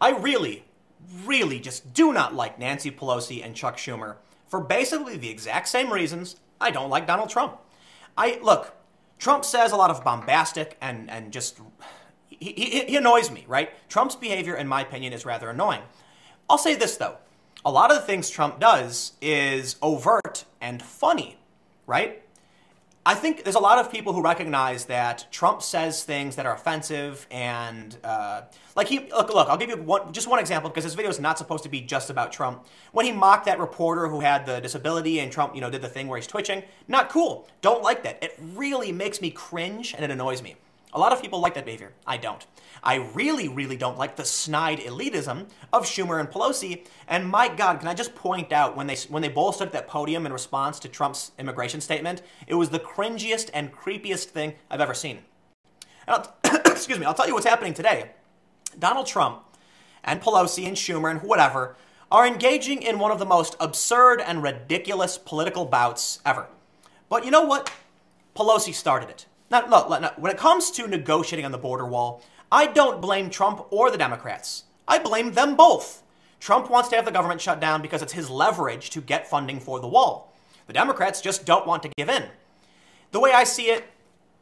I really, really just do not like Nancy Pelosi and Chuck Schumer for basically the exact same reasons I don't like Donald Trump. Look, Trump says a lot of bombastic and just, he annoys me, right? Trump's behavior, in my opinion, is rather annoying. I'll say this, though. A lot of the things Trump does is overt and funny, right? I think there's a lot of people who recognize that Trump says things that are offensive and, look, I'll give you just one example because this video is not supposed to be just about Trump. When he mocked that reporter who had the disability and Trump, did the thing where he's twitching, not cool. Don't like that. It really makes me cringe and it annoys me. A lot of people like that behavior. I don't. I really, really don't like the snide elitism of Schumer and Pelosi. And my God, can I just point out, when they both stood at that podium in response to Trump's immigration statement, it was the cringiest and creepiest thing I've ever seen. And excuse me, I'll tell you what's happening today. Donald Trump and Pelosi and Schumer and whatever are engaging in one of the most absurd and ridiculous political bouts ever. But you know what? Pelosi started it. Now, look, when it comes to negotiating on the border wall, I don't blame Trump or the Democrats. I blame them both. Trump wants to have the government shut down because it's his leverage to get funding for the wall. The Democrats just don't want to give in. The way I see it,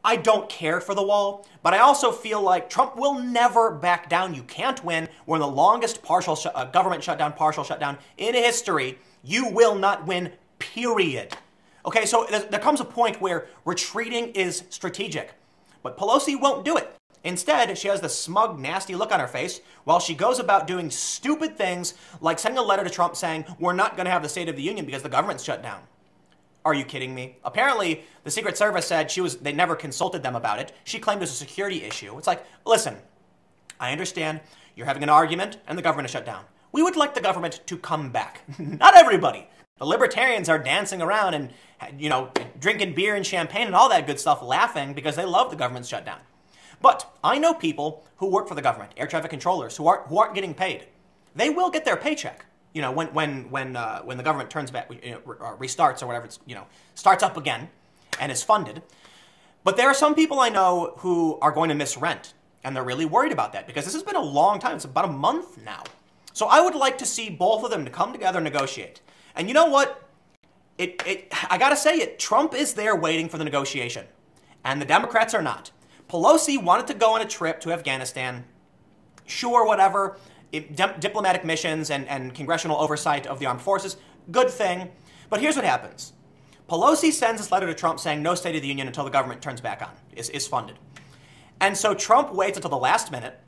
I don't care for the wall, but I also feel like Trump will never back down. You can't win. We're in the longest government shutdown, partial shutdown in history. You will not win, period. Okay, so there comes a point where retreating is strategic, but Pelosi won't do it. Instead, she has the smug, nasty look on her face while she goes about doing stupid things like sending a letter to Trump saying, we're not going to have the State of the Union because the government's shut down. Are you kidding me? Apparently, the Secret Service said they never consulted them about it. She claimed it was a security issue. It's like, listen, I understand you're having an argument and the government is shut down. We would like the government to come back. Not everybody. The libertarians are dancing around and, drinking beer and champagne and all that good stuff, laughing because they love the government's shut down. But I know people who work for the government, air traffic controllers, who aren't getting paid. They will get their paycheck. When the government turns back, restarts or whatever, starts up again and is funded. But there are some people I know who are going to miss rent, and they're really worried about that because this has been a long time. It's about a month now. So I would like to see both of them to come together and negotiate. And you know what? I gotta say it. Trump is there waiting for the negotiation, and the Democrats are not. Pelosi wanted to go on a trip to Afghanistan. Sure, whatever. Diplomatic missions and congressional oversight of the armed forces, good thing. But here's what happens. Pelosi sends this letter to Trump saying no State of the Union until the government turns back on, is funded. And so Trump waits until the last minute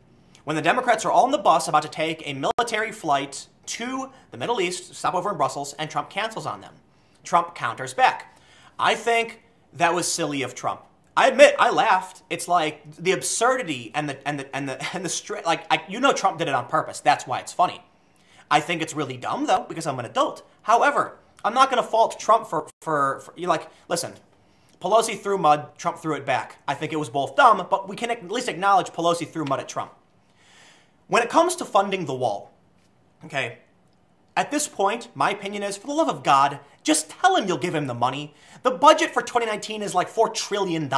when the Democrats are all on the bus about to take a military flight to the Middle East, stop over in Brussels, and Trump cancels on them. Trump counters back. I think that was silly of Trump. I admit, I laughed. It's like the absurdity and the Trump did it on purpose. That's why it's funny. I think it's really dumb though because I'm an adult. However, I'm not going to fault Trump for listen. Pelosi threw mud, Trump threw it back. I think it was both dumb, but we can at least acknowledge Pelosi threw mud at Trump. When it comes to funding the wall, okay, at this point, my opinion is, for the love of God, just tell him you'll give him the money. The budget for 2019 is like $4 trillion,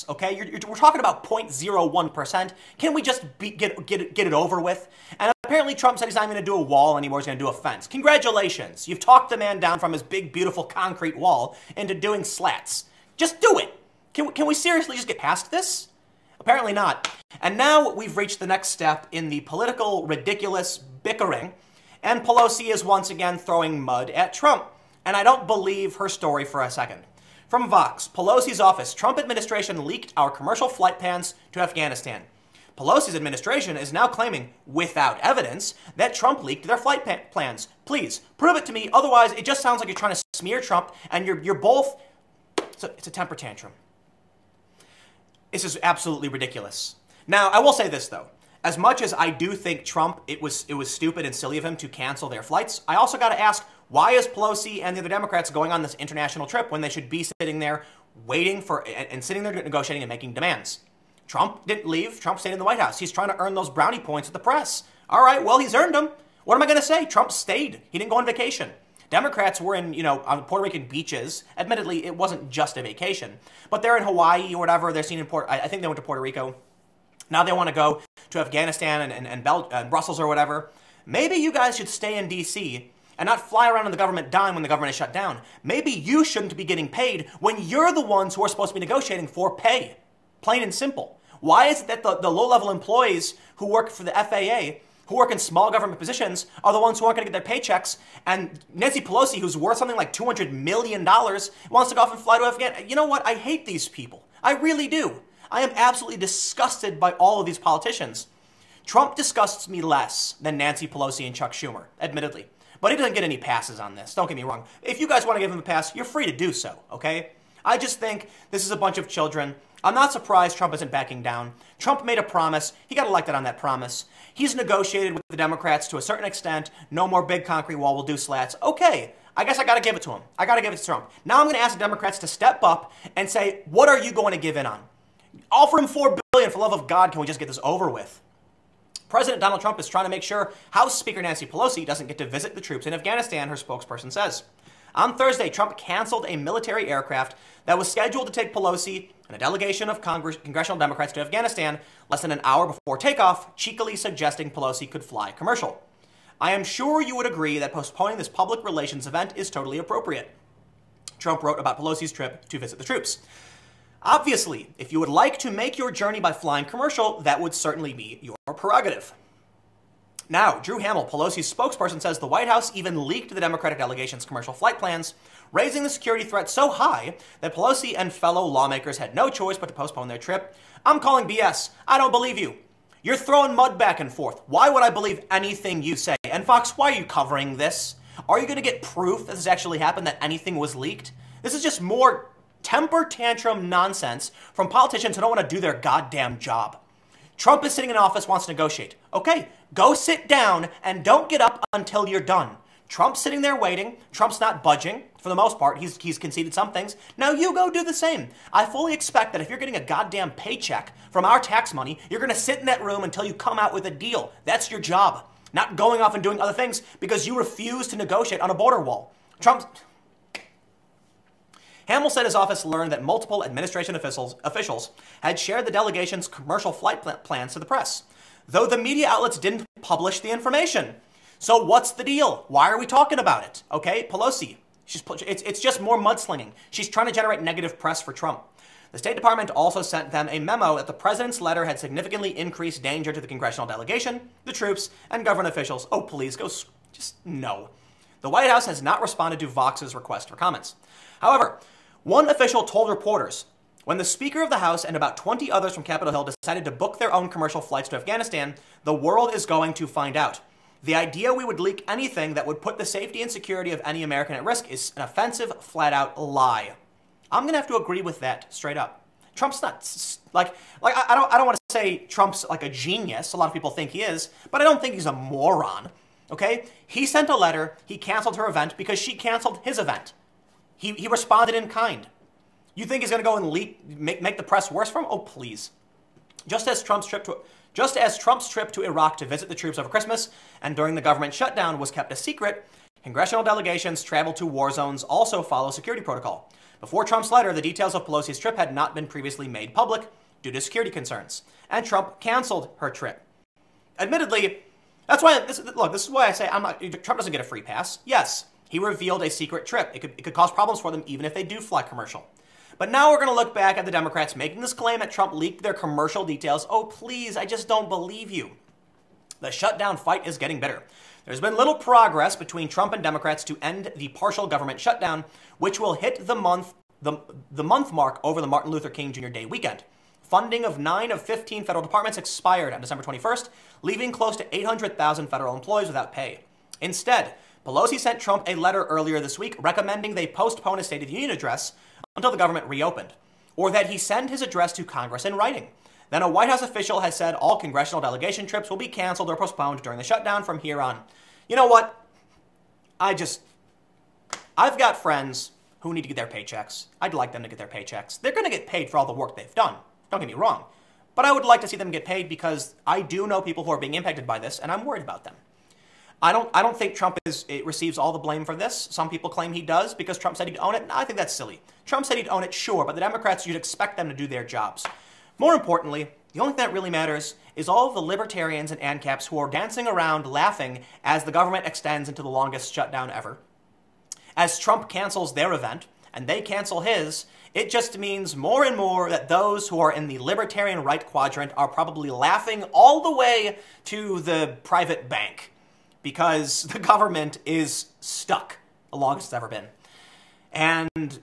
okay? We're talking about 0.01%. Can we just get it over with? And apparently Trump said he's not going to do a wall anymore, he's going to do a fence. Congratulations. You've talked the man down from his big, beautiful concrete wall into doing slats. Just do it. Can we seriously just get past this? Apparently not. And now we've reached the next step in the political, ridiculous bickering, and Pelosi is once again throwing mud at Trump. And I don't believe her story for a second. From Vox, Pelosi's office, Trump administration leaked our commercial flight plans to Afghanistan. Pelosi's administration is now claiming, without evidence, that Trump leaked their flight plans. Please, prove it to me, otherwise it just sounds like you're trying to smear Trump, and you're both... It's a temper tantrum. This is absolutely ridiculous. Now, I will say this, though. As much as I do think Trump, it was stupid and silly of him to cancel their flights, I also got to ask, why is Pelosi and the other Democrats going on this international trip when they should be sitting there waiting for, and sitting there negotiating and making demands? Trump didn't leave. Trump stayed in the White House. He's trying to earn those brownie points with the press. All right, well, he's earned them. What am I going to say? Trump stayed. He didn't go on vacation. Democrats were in, on Puerto Rican beaches. Admittedly, it wasn't just a vacation, but they're in Hawaii or whatever. They're seen in I think they went to Puerto Rico. Now they want to go to Afghanistan and Brussels or whatever. Maybe you guys should stay in D.C. and not fly around on the government dime when the government is shut down. Maybe you shouldn't be getting paid when you're the ones who are supposed to be negotiating for pay. Plain and simple. Why is it that the low-level employees who work for the FAA, who work in small government positions, are the ones who aren't going to get their paychecks, and Nancy Pelosi, who's worth something like $200 million, wants to go off and fly to Afghanistan? You know what? I hate these people. I really do. I am absolutely disgusted by all of these politicians. Trump disgusts me less than Nancy Pelosi and Chuck Schumer, admittedly. But he doesn't get any passes on this. Don't get me wrong. If you guys want to give him a pass, you're free to do so, okay? I just think this is a bunch of children. I'm not surprised Trump isn't backing down. Trump made a promise. He got elected on that promise. He's negotiated with the Democrats to a certain extent. No more big concrete wall, we'll do slats. Okay, I guess I got to give it to him. I got to give it to Trump. Now I'm going to ask the Democrats to step up and say, what are you going to give in on? Offer him $4 billion. For the love of God, can we just get this over with? President Donald Trump is trying to make sure House Speaker Nancy Pelosi doesn't get to visit the troops in Afghanistan, her spokesperson says. On Thursday, Trump canceled a military aircraft that was scheduled to take Pelosi and a delegation of congressional Democrats to Afghanistan less than an hour before takeoff, cheekily suggesting Pelosi could fly commercial. I am sure you would agree that postponing this public relations event is totally appropriate, Trump wrote about Pelosi's trip to visit the troops. Obviously, if you would like to make your journey by flying commercial, that would certainly be your prerogative. Now, Drew Hamill, Pelosi's spokesperson, says the White House even leaked the Democratic delegation's commercial flight plans, raising the security threat so high that Pelosi and fellow lawmakers had no choice but to postpone their trip. I'm calling BS. I don't believe you. You're throwing mud back and forth. Why would I believe anything you say? And Fox, why are you covering this? Are you going to get proof that this actually happened, that anything was leaked? This is just more temper tantrum nonsense from politicians who don't want to do their goddamn job. Trump is sitting in office, wants to negotiate. Okay, go sit down and don't get up until you're done. Trump's sitting there waiting. Trump's not budging. For the most part, he's conceded some things. Now you go do the same. I fully expect that if you're getting a goddamn paycheck from our tax money, you're going to sit in that room until you come out with a deal. That's your job. Not going off and doing other things because you refuse to negotiate on a border wall. Hamill said his office learned that multiple administration officials had shared the delegation's commercial flight plans to the press, though the media outlets didn't publish the information. So what's the deal? Why are we talking about it? Okay, Pelosi. It's just more mudslinging. She's trying to generate negative press for Trump. The State Department also sent them a memo that the president's letter had significantly increased danger to the congressional delegation, the troops, and government officials. Oh, please, just no. The White House has not responded to Vox's request for comments. However, one official told reporters, when the Speaker of the House and about 20 others from Capitol Hill decided to book their own commercial flights to Afghanistan, the world is going to find out. The idea we would leak anything that would put the safety and security of any American at risk is an offensive, flat-out lie. I'm going to have to agree with that straight up. Trump's not, I don't want to say Trump's like a genius. A lot of people think he is, but I don't think he's a moron, okay? He sent a letter. He canceled her event because she canceled his event. He responded in kind. You think he's going to go and make the press worse for him? Oh, please. Just as Trump's trip to Iraq to visit the troops over Christmas and during the government shutdown was kept a secret, congressional delegations traveled to war zones also follow security protocol. Before Trump's letter, the details of Pelosi's trip had not been previously made public due to security concerns, and Trump canceled her trip. Admittedly, that's why, this is why I say Trump doesn't get a free pass. Yes, he revealed a secret trip. It could cause problems for them even if they do fly commercial. But now we're going to look back at the Democrats making this claim that Trump leaked their commercial details. Oh, please, I just don't believe you. The shutdown fight is getting bitter. There's been little progress between Trump and Democrats to end the partial government shutdown, which will hit the month mark over the Martin Luther King Jr. Day weekend. Funding of 9 of 15 federal departments expired on December 21st, leaving close to 800,000 federal employees without pay. Instead, Pelosi sent Trump a letter earlier this week recommending they postpone his State of the Union address until the government reopened, or that he send his address to Congress in writing. Then a White House official has said all congressional delegation trips will be canceled or postponed during the shutdown from here on. You know what? I've got friends who need to get their paychecks. I'd like them to get their paychecks. They're going to get paid for all the work they've done. Don't get me wrong. But I would like to see them get paid because I do know people who are being impacted by this, and I'm worried about them. I don't think Trump receives all the blame for this. Some people claim he does because Trump said he'd own it. No, I think that's silly. Trump said he'd own it, sure, but the Democrats, you'd expect them to do their jobs. More importantly, The only thing that really matters is all of the libertarians and ANCAPs who are dancing around laughing as the government extends into the longest shutdown ever. As Trump cancels their event, and they cancel his, it just means more and more that those who are in the libertarian right quadrant are probably laughing all the way to the private bank because the government is stuck the longest it's ever been. And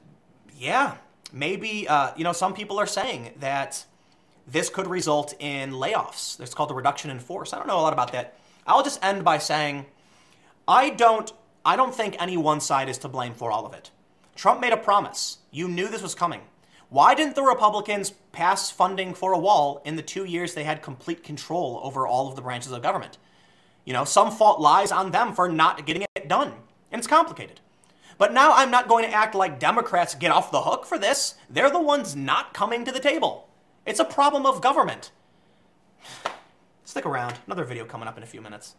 yeah, maybe, some people are saying that this could result in layoffs. It's called the reduction in force. I don't know a lot about that. I'll just end by saying I don't think any one side is to blame for all of it. Trump made a promise. You knew this was coming. Why didn't the Republicans pass funding for a wall in the 2 years they had complete control over all of the branches of government? Some fault lies on them for not getting it done. And it's complicated. But now I'm not going to act like Democrats get off the hook for this. They're the ones not coming to the table. It's a problem of government. Stick around. Another video coming up in a few minutes.